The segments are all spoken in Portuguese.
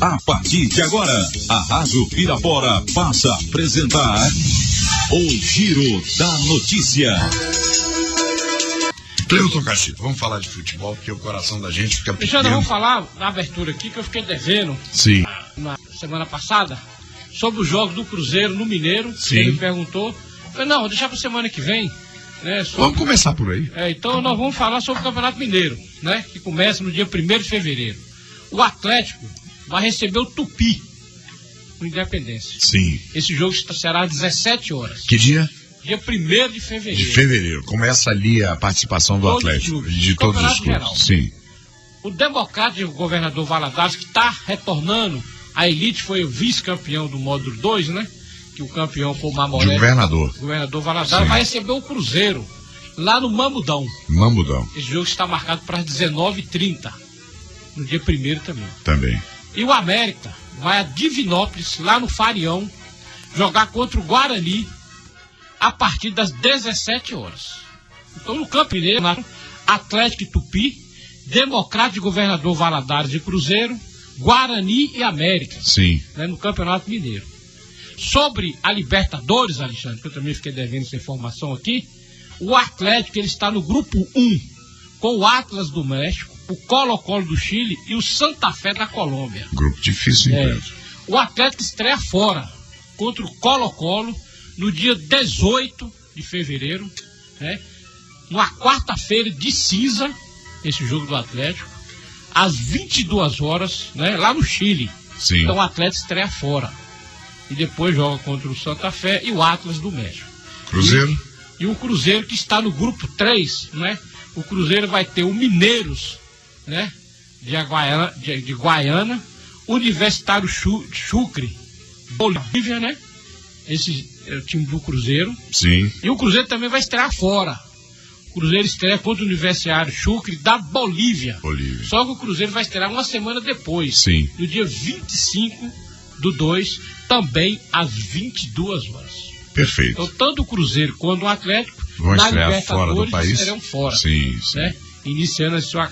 A partir de agora, a Rádio Pirapora passa a apresentar o Giro da Notícia. Cleuton Castilho, vamos falar de futebol, porque o coração da gente fica pequeno. Alexandre, vamos falar na abertura aqui, que eu fiquei devendo. Sim. Na semana passada, sobre os jogos do Cruzeiro no Mineiro. Sim. Ele me perguntou. Eu falei, não, vou deixar para semana que vem. Né, sobre... Vamos começar por aí. Então nós vamos falar sobre o Campeonato Mineiro, né, que começa no dia 1º de fevereiro. O Atlético vai receber o Tupi, no Independência. Sim. Esse jogo será às 17 horas. Que dia? Dia 1º de fevereiro. De fevereiro. Começa ali a participação do Atlético. De todos os clubes. Sim. O Democrático, o governador Valadares, que está retornando, a elite foi o vice-campeão do módulo 2, né? Que o campeão foi o Mamoré. Governador. O governador Valadares vai receber o Cruzeiro lá no Mamudão. Mamudão. Esse jogo está marcado para as 19h30. No dia 1º também. Também. E o América vai a Divinópolis, lá no Farião, jogar contra o Guarani a partir das 17 horas. Então no Campo Mineiro, Atlético e Tupi, Democrático e Governador Valadares e Cruzeiro, Guarani e América. Sim. Né, no Campeonato Mineiro. Sobre a Libertadores, Alexandre, que eu também fiquei devendo essa informação aqui, o Atlético ele está no grupo 1, com o Atlas do México, o Colo-Colo do Chile e o Santa Fé da Colômbia. Grupo difícil, hein? O Atlético estreia fora contra o Colo-Colo no dia 18 de fevereiro, né? Numa quarta-feira de cinza, esse jogo do Atlético, às 22 horas, né? Lá no Chile. Sim. Então o Atlético estreia fora. E depois joga contra o Santa Fé e o Atlas do México. Cruzeiro. E o Cruzeiro que está no grupo 3, né? O Cruzeiro vai ter o Mineiros, né? De Guaiana, Universitário Chucre, Bolívia, né? Esse é o time do Cruzeiro. Sim. E o Cruzeiro também vai estrear fora. O Cruzeiro estreia contra o Universitário Chucre da Bolívia. Só que o Cruzeiro vai estrear uma semana depois. Sim. No dia 25/2, também às 22 horas. Perfeito. Então, tanto o Cruzeiro quanto o Atlético, vão na estrear Libertadores, fora do país? serão fora. Sim, sim. Né? Iniciando a sua...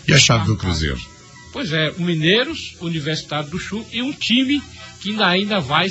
E a chave do Cruzeiro? Pois é, o Mineiros, o Universitário do Chucre e um time que ainda vai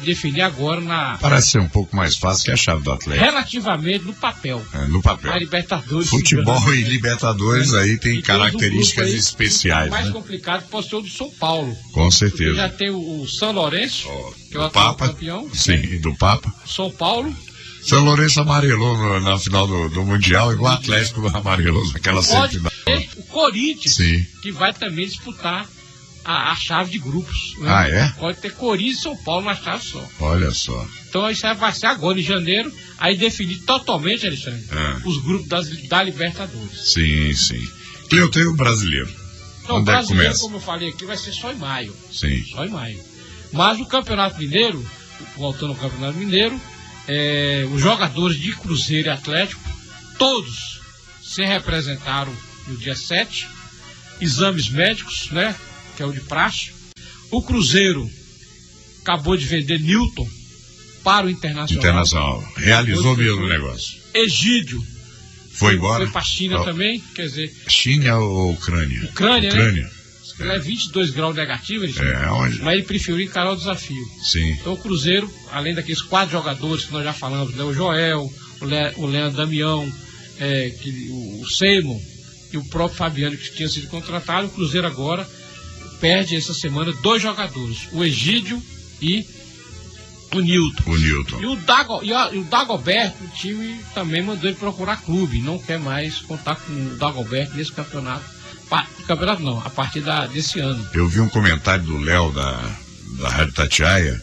definir agora na... Parece ser um pouco mais fácil que a chave do Atlético. Relativamente no papel. No papel. A Libertadores. Futebol e Libertadores aí tem características especiais, o mais né? complicado pode ser o do São Paulo. Com certeza. Já tem o São Lourenço, que é o atual Papa, campeão. Sim, do Papa. São Paulo. São Lourenço amarelou na final do Mundial, igual o Atlético amarelou naquela semifinal. O Corinthians, sim, que vai também disputar a chave de grupos. Né? Ah, é? Pode ter Corinthians e São Paulo na chave só. Olha só. Então isso vai ser agora, em janeiro, aí definir totalmente, Alexandre, os grupos da Libertadores. Sim, sim. E eu tenho o brasileiro. Então, onde o é que brasileiro, começa? como eu falei aqui, vai ser só em maio. Sim. Só em maio. Mas o Campeonato Mineiro, voltando ao Campeonato Mineiro, os jogadores de Cruzeiro e Atlético, todos se representaram no dia 7, exames médicos, né, que é o de praxe. O Cruzeiro acabou de vender Newton para o Internacional. Realizou mesmo o negócio. Egídio foi embora? Foi para a China também, quer dizer... China ou Ucrânia? Ucrânia, né? Ele é 22 graus negativos, onde? Mas ele preferiu encarar o desafio. Sim. Então o Cruzeiro, além daqueles 4 jogadores que nós já falamos, né, o Joel, o Leandro Damião, o Seymour e o próprio Fabiano, que tinha sido contratado, o Cruzeiro agora perde essa semana 2 jogadores, o Egídio e o Newton. E o Dagoberto, o time também mandou ele procurar clube, não quer mais contar com o Dagoberto nesse campeonato. Campeonato não, a partir desse ano. Eu vi um comentário do Léo da Rádio Tatiaia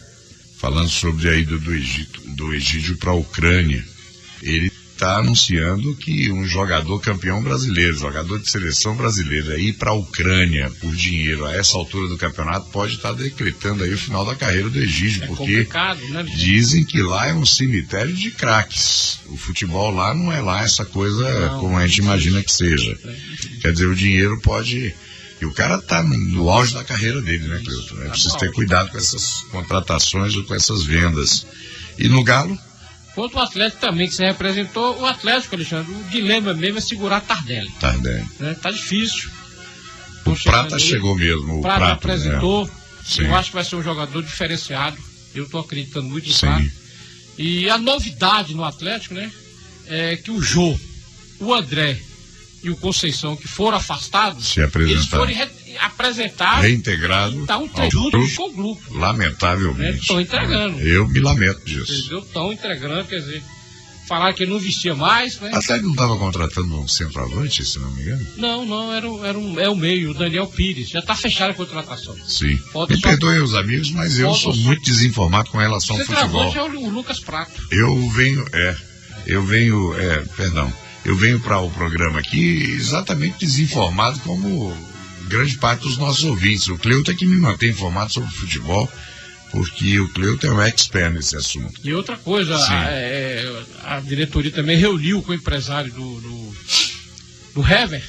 falando sobre a ida do Egídio para a Ucrânia. Ele está anunciando que um jogador campeão brasileiro, jogador de seleção brasileira, ir para a Ucrânia por dinheiro a essa altura do campeonato pode estar decretando aí o final da carreira do Egídio, porque né? Dizem que lá é um cemitério de craques. O futebol lá não é lá essa coisa como a gente imagina que seja. Quer dizer, o dinheiro pode... E o cara tá no auge da carreira dele, né, Cleuton? É preciso ter cuidado com essas contratações ou com essas vendas. E no Galo? Quanto o Atlético também, que se representou, o Atlético, Alexandre, o dilema mesmo é segurar Tardelli. Tardelli. Né? Tá difícil. O Prata chegou mesmo. O Prata apresentou, Sim. Eu acho que vai ser um jogador diferenciado. Eu estou acreditando muito nisso. Sim. E a novidade no Atlético, né? É que o Jô, o André e o Conceição, que foram afastados, eles foram apresentados, reintegrados, estão juntos com o grupo. Lamentavelmente. Estão entregando. Eu me lamento disso. Entendeu? Estão entregando, quer dizer, falar que ele não vestia mais, né? Até ele não estava contratando um centroavante, se não me engano? Não, é o meio, o Daniel Pires. Já está fechada a contratação. Sim. Me perdoem os amigos, mas eu sou muito desinformado com relação ao futebol. O é o Lucas Prato. Eu venho para o programa aqui exatamente desinformado como grande parte dos nossos ouvintes. O Cleuto é que me mantém informado sobre futebol, porque o Cleuto é um expert nesse assunto. E outra coisa, a diretoria também reuniu com o empresário do Hever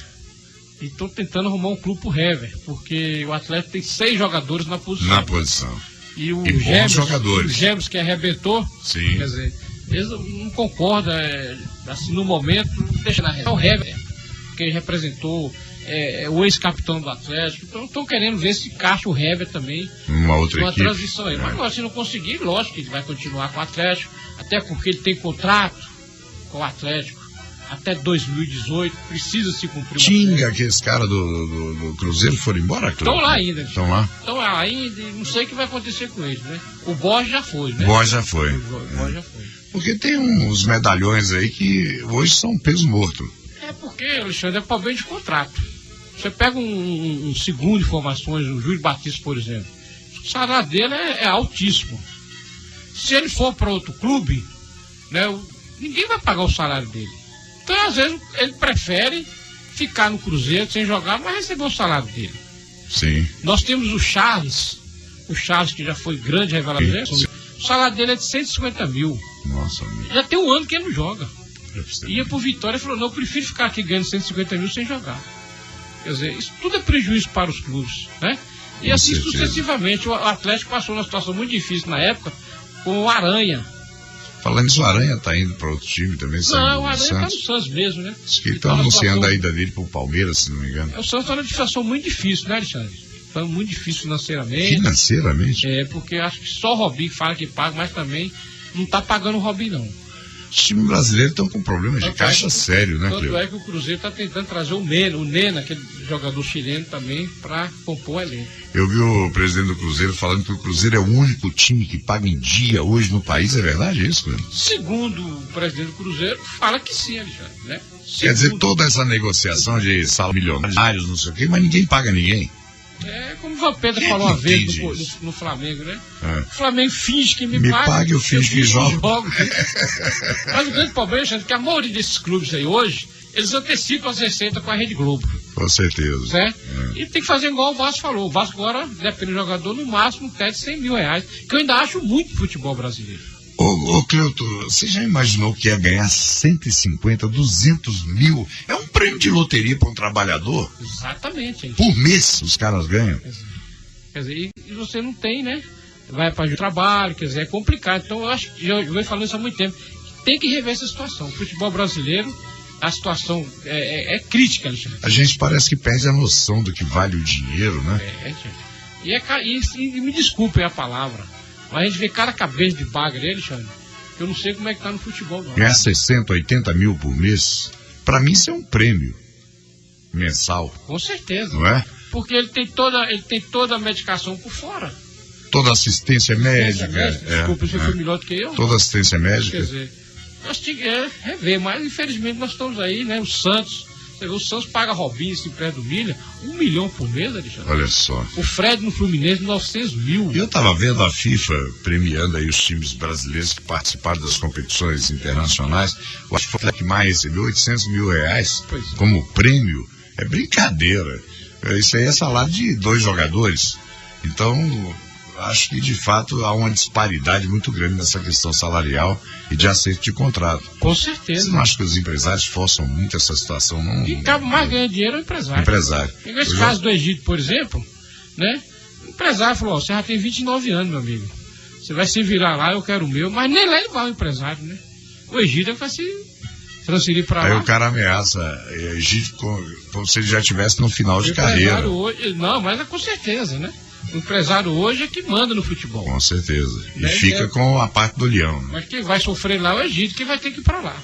e estão tentando arrumar um clube pro Hever, porque o Atlético tem 6 jogadores na posição. E bons jogadores. O Gêmeos que arrebentou, sim. Quer dizer, eles não concordam, assim, no momento, deixa na reta. O Hever, que representou o ex-capitão do Atlético, então estão querendo ver se encaixa o Hever também uma transição aí. Mas agora, se não conseguir, lógico que ele vai continuar com o Atlético, até porque ele tem contrato com o Atlético até 2018, precisa se cumprir. Tinga, que esse cara do Cruzeiro foram embora, Cláudio? Estão lá ainda. Estão lá? Estão lá ainda, e não sei o que vai acontecer com eles, né? O Borges já foi, né? O Borges já foi. Já foi. Porque tem uns medalhões aí que hoje são peso morto. É porque, Alexandre, é problema de contrato. Você pega um segundo de informações, o Júlio Batista, por exemplo, o salário dele é altíssimo. Se ele for para outro clube, né, ninguém vai pagar o salário dele. Então, às vezes, ele prefere ficar no Cruzeiro sem jogar, mas receber o salário dele. Sim. Nós temos o Charles que já foi grande revelador. O salário dele é de 150 mil. Nossa, amigo. Já tem um ano que ele não joga. Ia pro Vitória e falou, não, eu prefiro ficar aqui ganhando 150 mil sem jogar. Quer dizer, isso tudo é prejuízo para os clubes, né? E assim sucessivamente. O Atlético passou numa situação muito difícil na época com o Aranha. Falando nisso, o Aranha tá indo para outro time também? Não, o Aranha tá no Santos mesmo, né? Diz que estão anunciando a ida dele pro Palmeiras, se não me engano. O Santos está numa situação muito difícil, né, Alexandre? Está muito difícil financeiramente. Financeiramente? Porque acho que só o Robinho fala que paga, mas também não tá pagando o Robinho, não. Os times brasileiros estão com problemas de caixa sério, né, Cleo? Tanto é que o Cruzeiro está tentando trazer o Nena, aquele jogador chileno também, para compor o elenco. Eu vi o presidente do Cruzeiro falando que o Cruzeiro é o único time que paga em dia hoje no país. É verdade isso, Cleo? Segundo o presidente do Cruzeiro, fala que sim, Alexandre, né? Quer dizer, toda essa negociação de salário milionários, não sei o quê, mas ninguém paga ninguém. É como o Vampeta falou uma vez no Flamengo, né? O Flamengo finge que me paga, eu finge que joga. Mas o grande problema é que a maioria desses clubes aí hoje, eles antecipam as receitas com a Rede Globo. Com certeza. Certo? E tem que fazer igual o Vasco falou. O Vasco agora, depende do jogador, no máximo pede 100 mil reais, que eu ainda acho muito futebol brasileiro. Ô Cleuto, você já imaginou que ia ganhar 150, 200 mil? É um prêmio de loteria para um trabalhador? Exatamente. Por mês os caras ganham. Quer dizer, e você não tem, né? Vai para o trabalho, quer dizer, é complicado. Então eu acho que já venho falando isso há muito tempo. Tem que rever essa situação. O futebol brasileiro, a situação é crítica, Alexandre. A gente parece que perde a noção do que vale o dinheiro, né? E me desculpem a palavra, mas a gente vê cada cabeça de bagre, Alexandre, que eu não sei como é que tá no futebol, não. Ganhar 60, 80 mil por mês, para mim isso é um prêmio mensal. Com certeza. Não é? Porque ele tem toda a medicação por fora. Toda assistência médica. Desculpa, você foi melhor do que eu. Toda assistência médica. Quer dizer, nós tínhamos que rever, mas infelizmente nós estamos aí, né? O Santos. Você vê, o Santos paga Robinho, esse empréstimo do Milha, 1 milhão por mês, Alexandre. Olha só. O Fred no Fluminense, 900 mil. Eu estava vendo a FIFA premiando aí os times brasileiros que participaram das competições internacionais. Eu acho que foi o que mais recebeu 800 mil reais como prêmio. É brincadeira. Isso aí é salário de 2 jogadores. Então, acho que de fato há uma disparidade muito grande nessa questão salarial e de acerto de contrato. Com certeza. Você não acha que os empresários forçam muito essa situação? Não. Quem acaba mais ganhando dinheiro é o empresário. Pega esse caso do Egito, por exemplo, né? O empresário falou, você já tem 29 anos, meu amigo. Você vai se virar lá, eu quero o meu, mas nem lá ele vai o empresário, né? O Egito vai se transferir para lá. Aí o cara ameaça Egito como se ele já estivesse no final de carreira. Hoje, não, mas é com certeza, né? O empresário hoje é que manda no futebol. Com certeza. E fica com a parte do leão. Né? Mas quem vai sofrer lá é o Egito, que vai ter que ir para lá.